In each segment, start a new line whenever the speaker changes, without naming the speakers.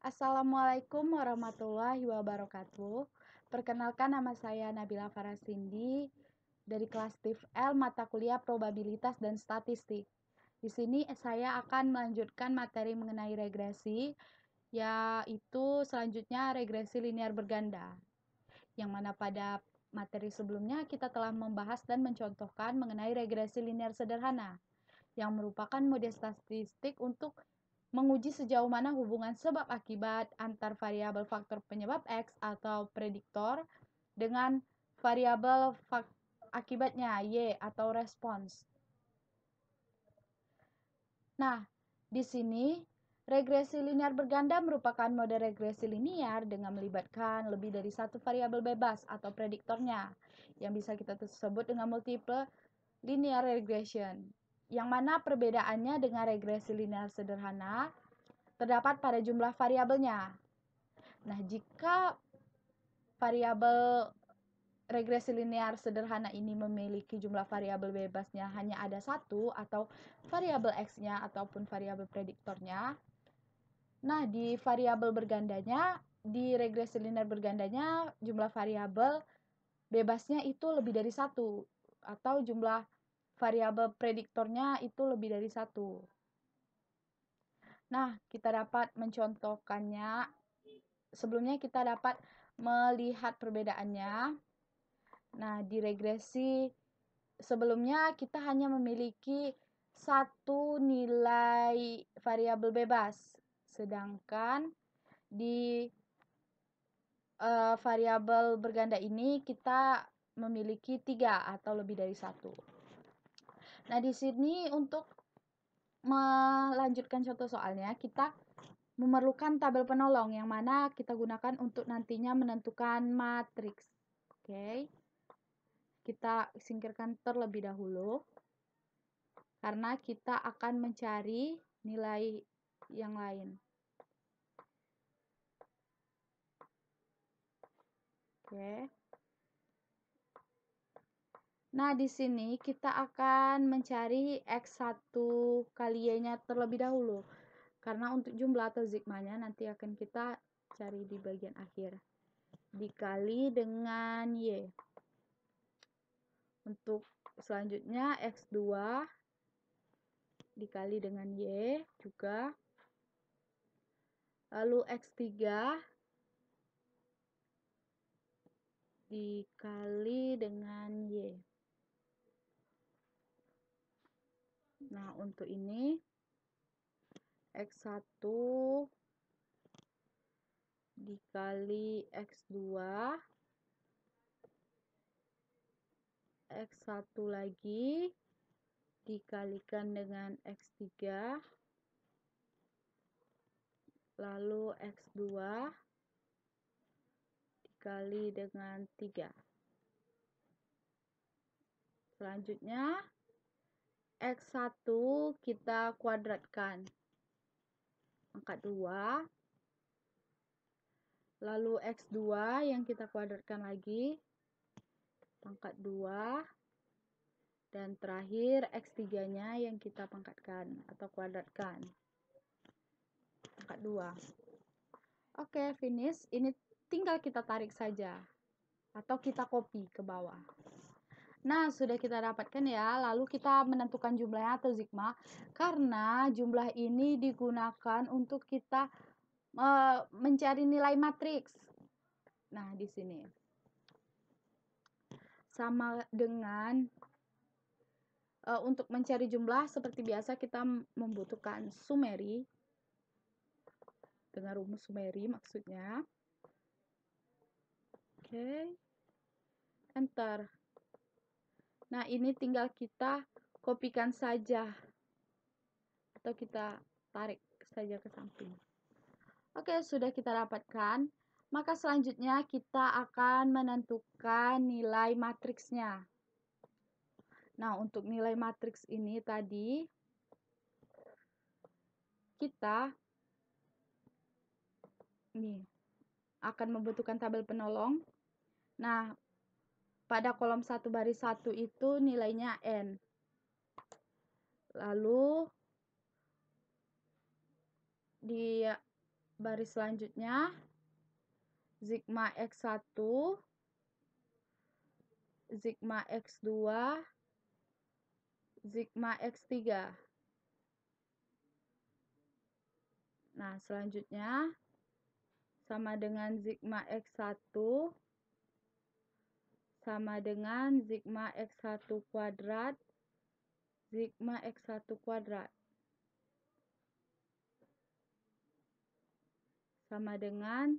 Assalamualaikum warahmatullahi wabarakatuh. Perkenalkan, nama saya Nabila Farasindi dari kelas TIF L mata kuliah Probabilitas dan Statistik. Di sini saya akan melanjutkan materi mengenai regresi, yaitu selanjutnya regresi linear berganda. Yang mana pada materi sebelumnya kita telah membahas dan mencontohkan mengenai regresi linear sederhana, yang merupakan model statistik untuk menguji sejauh mana hubungan sebab akibat antar variabel faktor penyebab X atau prediktor dengan variabel akibatnya Y atau respons. Nah, di sini regresi linear berganda merupakan model regresi linear dengan melibatkan lebih dari satu variabel bebas atau prediktornya, yang bisa kita sebut dengan multiple linear regression. Yang mana perbedaannya dengan regresi linear sederhana terdapat pada jumlah variabelnya. Nah, jika variabel regresi linear sederhana ini memiliki jumlah variabel bebasnya hanya ada satu atau variabel X-nya ataupun variabel prediktornya. Nah, di variabel bergandanya, di regresi linear bergandanya, jumlah variabel bebasnya itu lebih dari satu atau jumlah variabel prediktornya itu lebih dari satu. Nah, kita dapat mencontohkannya. Sebelumnya kita dapat melihat perbedaannya. Nah, di regresi sebelumnya kita hanya memiliki satu nilai variabel bebas. Sedangkan di variabel berganda ini kita memiliki 3 atau lebih dari satu. Nah, di sini untuk melanjutkan contoh soalnya, kita memerlukan tabel penolong yang mana kita gunakan untuk nantinya menentukan matriks. Oke. Kita singkirkan terlebih dahulu karena kita akan mencari nilai yang lain. Oke. Nah, di sini kita akan mencari X1 kali Y-nya terlebih dahulu. Karena untuk jumlah atau sigmanya nanti akan kita cari di bagian akhir. Dikali dengan Y. Untuk selanjutnya X2 dikali dengan Y juga. Lalu X3 dikali dengan Y. Nah, untuk ini X1 dikali X2, X1 lagi dikalikan dengan X3, lalu X2 dikali dengan 3. Selanjutnya X1 kita kuadratkan, angkat 2, lalu X2 yang kita kuadratkan lagi, pangkat 2, dan terakhir X3 nya yang kita pangkatkan atau kuadratkan, pangkat 2. Oke, finish. Ini tinggal kita tarik saja atau kita copy ke bawah. Nah, sudah kita dapatkan ya, lalu kita menentukan jumlahnya atau sigma, karena jumlah ini digunakan untuk kita mencari nilai matriks. Nah, di sini sama dengan untuk mencari jumlah seperti biasa kita membutuhkan summary dengan rumus summary maksudnya. Oke. Enter. Nah, ini tinggal kita kopikan saja atau kita tarik saja ke samping. Oke, sudah kita dapatkan. Maka selanjutnya kita akan menentukan nilai matriksnya. Nah, untuk nilai matriks ini tadi kita akan membutuhkan tabel penolong. Nah, pada kolom 1 baris 1 itu nilainya N. Lalu di baris selanjutnya sigma X1, sigma X2, sigma X3. Nah, selanjutnya sama dengan sigma X1 sama dengan sigma X1 kuadrat, sigma X1 kuadrat. Sama dengan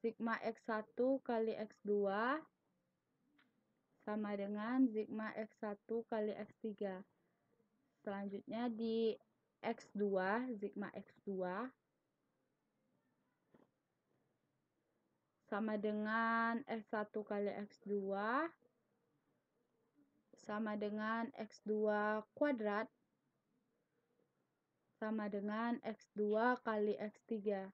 sigma X1 kali X2 sama dengan sigma X1 kali X3. Selanjutnya di X2, sigma X2 sama dengan X1 kali X2 sama dengan X2 kuadrat sama dengan X2 kali X3.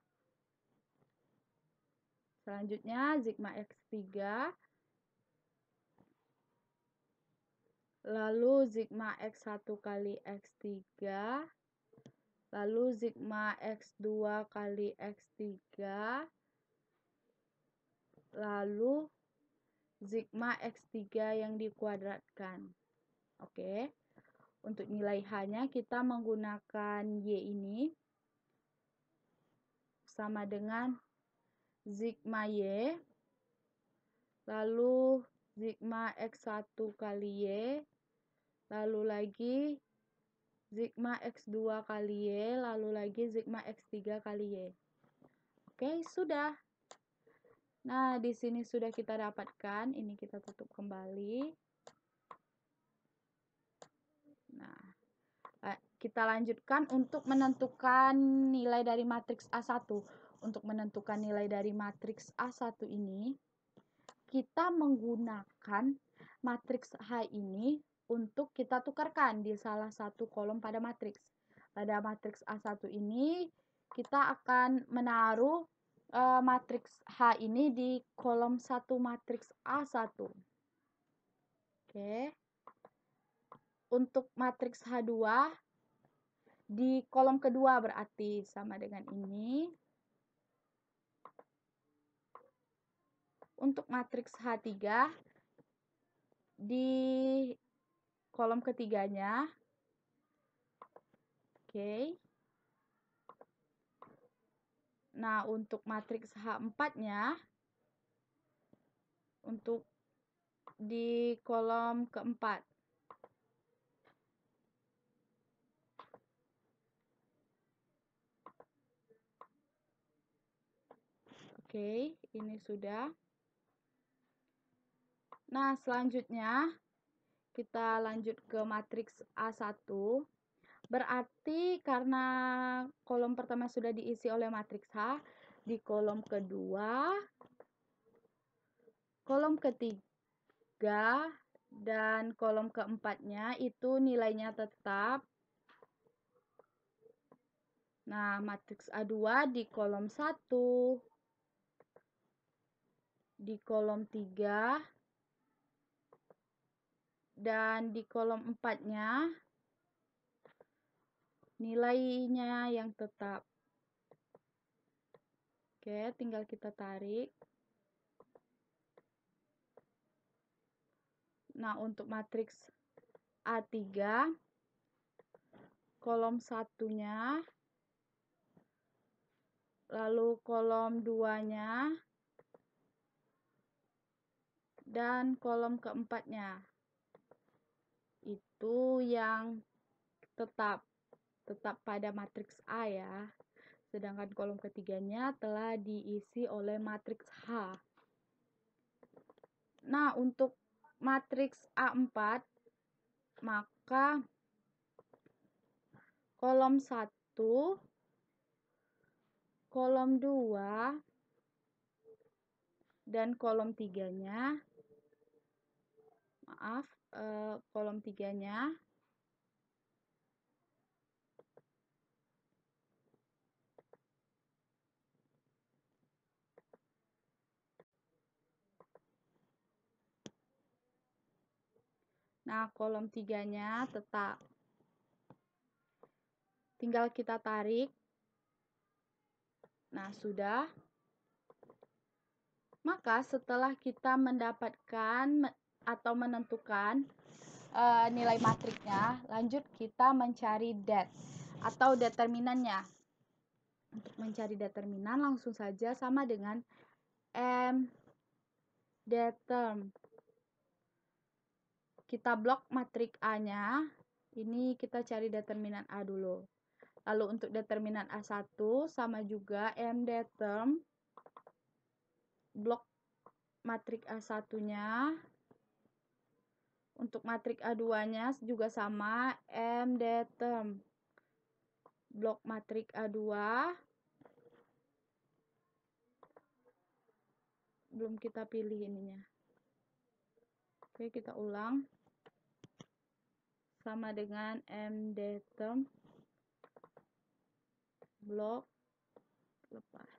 Selanjutnya sigma X3 lalu sigma X1 kali X3 lalu sigma X2 kali X3 lalu sigma X3 yang dikuadratkan. Oke. Untuk nilai H-nya kita menggunakan Y ini sama dengan sigma Y lalu sigma X1 kali Y lalu lagi sigma X2 kali Y lalu lagi sigma X3 kali Y. Oke, sudah. Nah, di sini sudah kita dapatkan. Ini kita tutup kembali. Nah, kita lanjutkan untuk menentukan nilai dari matriks A1. Untuk menentukan nilai dari matriks A1 ini, kita menggunakan matriks H ini untuk kita tukarkan di salah satu kolom pada matriks. Pada matriks A1 ini, kita akan menaruh matriks H ini di kolom 1 matriks A1. Oke. Untuk matriks H2 di kolom kedua berarti sama dengan ini. Untuk matriks H3 di kolom ketiganya. Oke. Nah, untuk matriks H4-nya untuk di kolom keempat. Oke, ini sudah. Nah, selanjutnya kita lanjut ke matriks A1. Berarti karena kolom pertama sudah diisi oleh matriks H, di kolom kedua, kolom ketiga, dan kolom keempatnya itu nilainya tetap. Nah, matriks A2 di kolom 1, di kolom 3, dan di kolom 4-nya nilainya yang tetap. Oke, tinggal kita tarik. Nah, untuk matriks A3, kolom 1-nya, lalu kolom 2-nya, dan kolom keempatnya. Itu yang tetap pada matriks A ya. Sedangkan kolom ketiganya telah diisi oleh matriks H. Nah, untuk matriks A4, maka kolom 1, kolom 2, dan kolom 3-nya, kolom 3-nya, nah kolom 3-nya tetap. Tinggal kita tarik. Nah, sudah. Maka setelah kita mendapatkan atau menentukan nilai matriknya, lanjut kita mencari det atau determinannya. Untuk mencari determinan langsung saja sama dengan M determ. Kita blok matrik A-nya. Ini kita cari determinan A dulu. Lalu untuk determinan A1 sama juga M determ. Blok matrik A1-nya. Untuk matrik A2-nya juga sama M determ. Blok matrik A2. Belum kita pilih ininya. Oke, kita ulang. Sama dengan M determ. Blok lepas.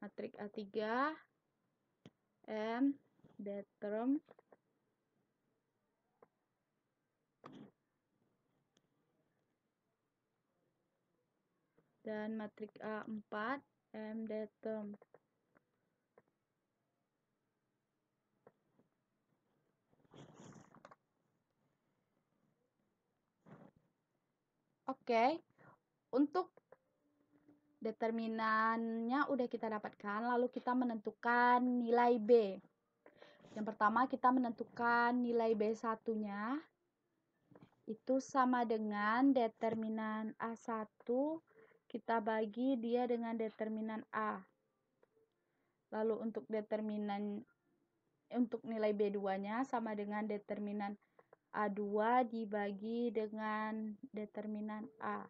Matrik A3 M determ dan matrik A4 M determ. Oke, untuk determinannya udah kita dapatkan, lalu kita menentukan nilai B. Yang pertama kita menentukan nilai B1-nya. Itu sama dengan determinan A1, kita bagi dia dengan determinan A. Lalu untuk nilai B2-nya sama dengan determinan A2 dibagi dengan determinan A.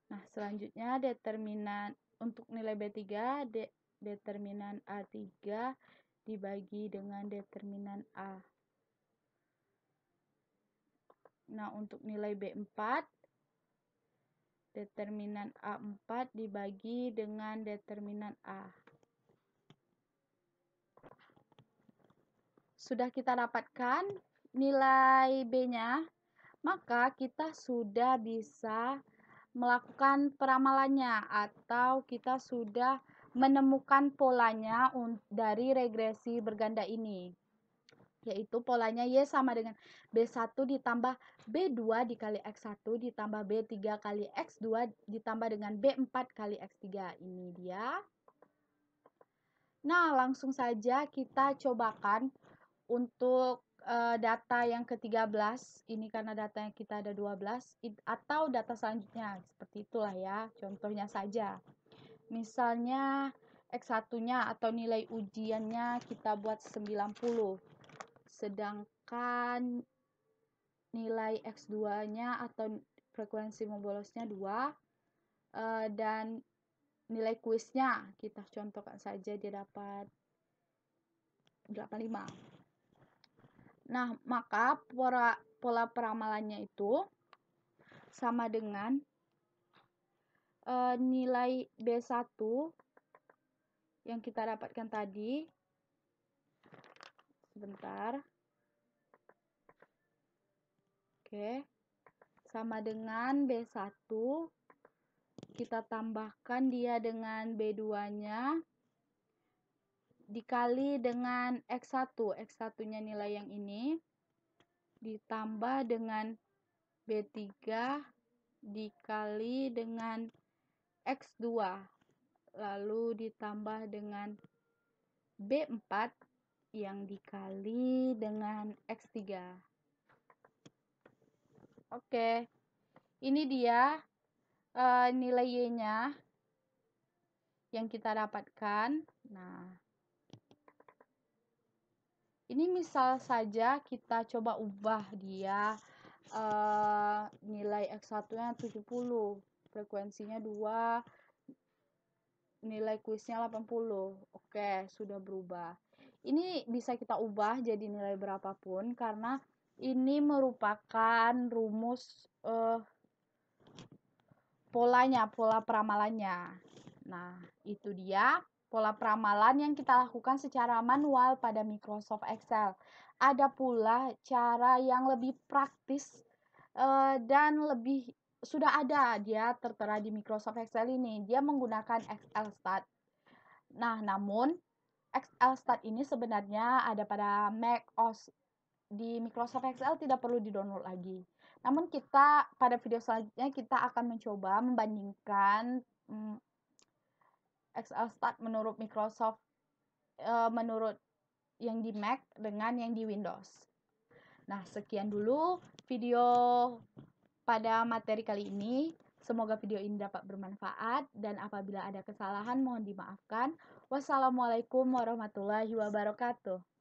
Nah, selanjutnya determinan untuk nilai B3, determinan A3 dibagi dengan determinan A. Nah, untuk nilai B4, determinan A4 dibagi dengan determinan A. Sudah kita dapatkan nilai B-nya, maka kita sudah bisa melakukan peramalannya atau kita sudah menemukan polanya dari regresi berganda ini. Yaitu polanya Y sama dengan B1 ditambah B2 dikali X1 ditambah B3 kali X2 ditambah dengan B4 kali X3. Ini dia. Nah, langsung saja kita cobakan untuk data yang ke-13. Ini karena datanya kita ada 12. Atau data selanjutnya. Seperti itulah ya. Contohnya saja. Misalnya X1-nya atau nilai ujiannya kita buat 90. Sedangkan nilai X2-nya atau frekuensi membolosnya 2. Dan nilai kuisnya kita contohkan saja dia dapat 85. Nah, maka pola peramalannya itu sama dengan nilai B1 yang kita dapatkan tadi. Sebentar. Oke. Sama dengan B1. Kita tambahkan dia dengan B2-nya. Dikali dengan X1. X1-nya nilai yang ini. Ditambah dengan B3 dikali dengan X2. Lalu ditambah dengan B4 yang dikali dengan X3. Oke. Ini dia nilai Y-nya yang kita dapatkan. Nah, ini misal saja kita coba ubah dia nilai X1-nya 70, frekuensinya 2, nilai kuisnya 80. Oke, sudah berubah. Ini bisa kita ubah jadi nilai berapapun karena ini merupakan rumus polanya, pola peramalannya. Nah, itu dia pola peramalan yang kita lakukan secara manual pada Microsoft Excel. Ada pula cara yang lebih praktis dan lebih sudah ada, dia tertera di Microsoft Excel ini. Dia menggunakan XLStat. Nah, namun XLStat ini sebenarnya ada pada Mac OS. Di Microsoft Excel tidak perlu di-download lagi. Namun kita pada video selanjutnya kita akan mencoba membandingkan XLStat menurut Microsoft menurut yang di Mac dengan yang di Windows. Nah, sekian dulu video pada materi kali ini. Semoga video ini dapat bermanfaat dan apabila ada kesalahan mohon dimaafkan. Wassalamualaikum warahmatullahi wabarakatuh.